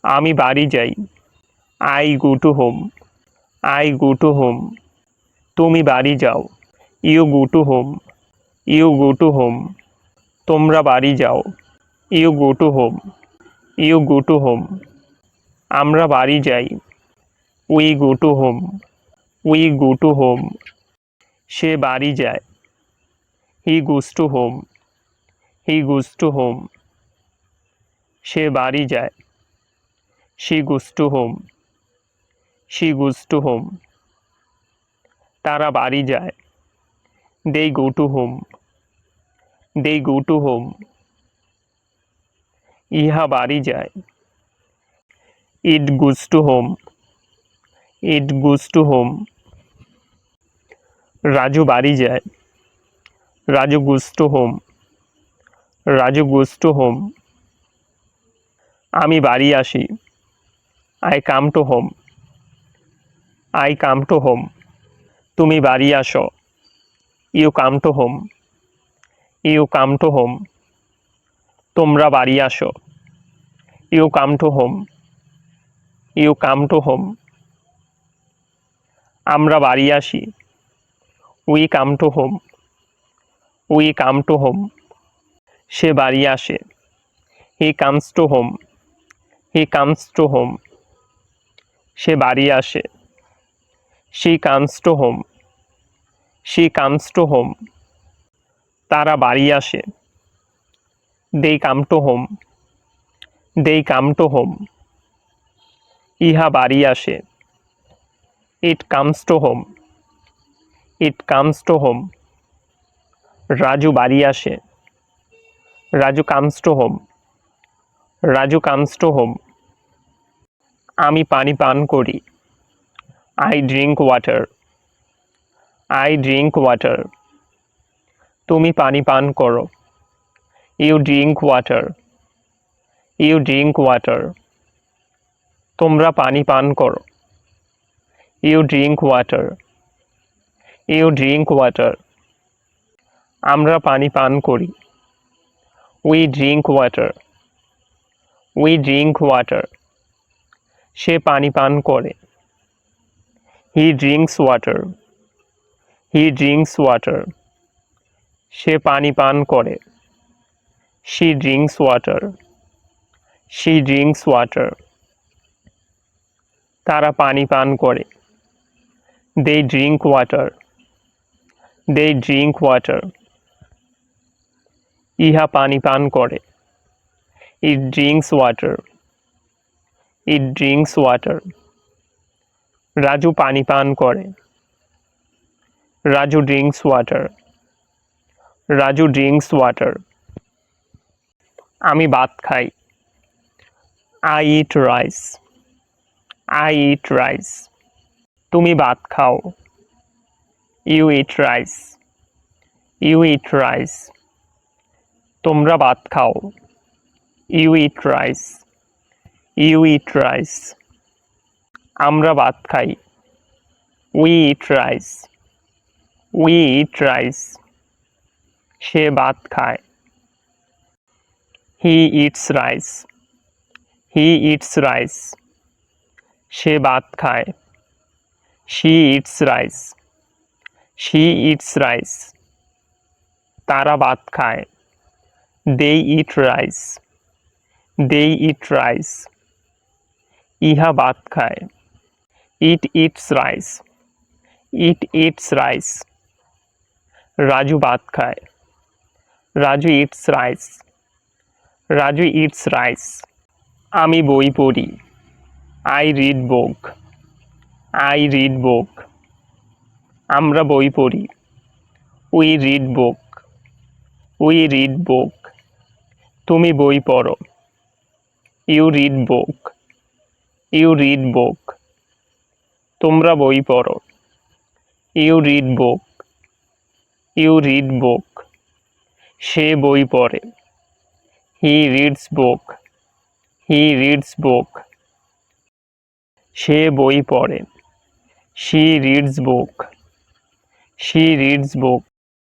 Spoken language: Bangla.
আমি বাড়ি যাই। I go to home. I go to home. তুমি বাড়ি যাও। You go to home. You go to home. তোমরা বাড়ি যাও। You go to home. You go to home. আমরা বাড়ি যাই। We go to home. We go to home. সে বাড়ি যায়। He goes to home. He goes to home. সে বাড়ি যায়। She goes to home. She goes to home. তারা বাড়ি যায়। দে go to home. They go to home. ইহা বাড়ি যায়। It goes to home. It goes to home. Raju বাড়ি যায়। Raju goes to home. Raju goes to home. আমি বাড়ি আসি। I come to home. I come to home. তুমি বাড়ি আসো। You come to home. You come to home. তোমরা বাড়ি আসো। You come to home. You come to home. আমরা বাড়ি আসি। We come to home. We come to home. সে বাড়ি আসে। He comes to home. He comes to home. সে বাড়ি আসে। She comes to home. She comes to home. তারা বাড়ি আসে। They come to home. They come to home. ইহা বাড়ি আসে। It comes to home. It comes to home. Raju বাড়ি আসে। Raju comes to home. Raju comes to home. আমি পানি পান করি। I drink water. I drink water. তুমি পানি পান করো। You drink water. You drink water. তোমরা পানি পান করো। You drink water. You drink water. আমরা পানি পান করি। We drink water. We drink water. সে পানি পান করে। He drinks water. He drinks water. সে পানি পান করে। She drinks water. She drinks water. তারা পানি পান করে। They drink water. They drink water. ইহা পানি পান করে। It drinks water. It drinks water. Raju পানি পান করে। Raju drinks water. Raju drinks water. আমি ভাত খাই। I eat rice. I eat rice. তুমি ভাত খাও। You eat rice. You eat rice. তোমরা ভাত খাও। You eat rice. You eat rice. আমরা ভাত খাই। We eat rice. We eat rice. সে ভাত খায়। He eats rice. He eats rice. সে ভাত খায়। She eats rice. She eats rice. তারা ভাত খায়। They eat rice. They eat rice. ইহা ভাত খায়। It eats rice. It eats rice. Raju ভাত খায়। Raju eats rice. Raju eats rice. আমি বই পড়ি। I read book. I read book. আমরা বই পড়ি। We read book. We read book. তুমি বই পড়ো। You read book. You read book. তোমরা বই পড়ো। You read book. You read book. সে বই পড়ে। He reads book. He reads বুক। সে বই পড়ে। She reads book. She reads book.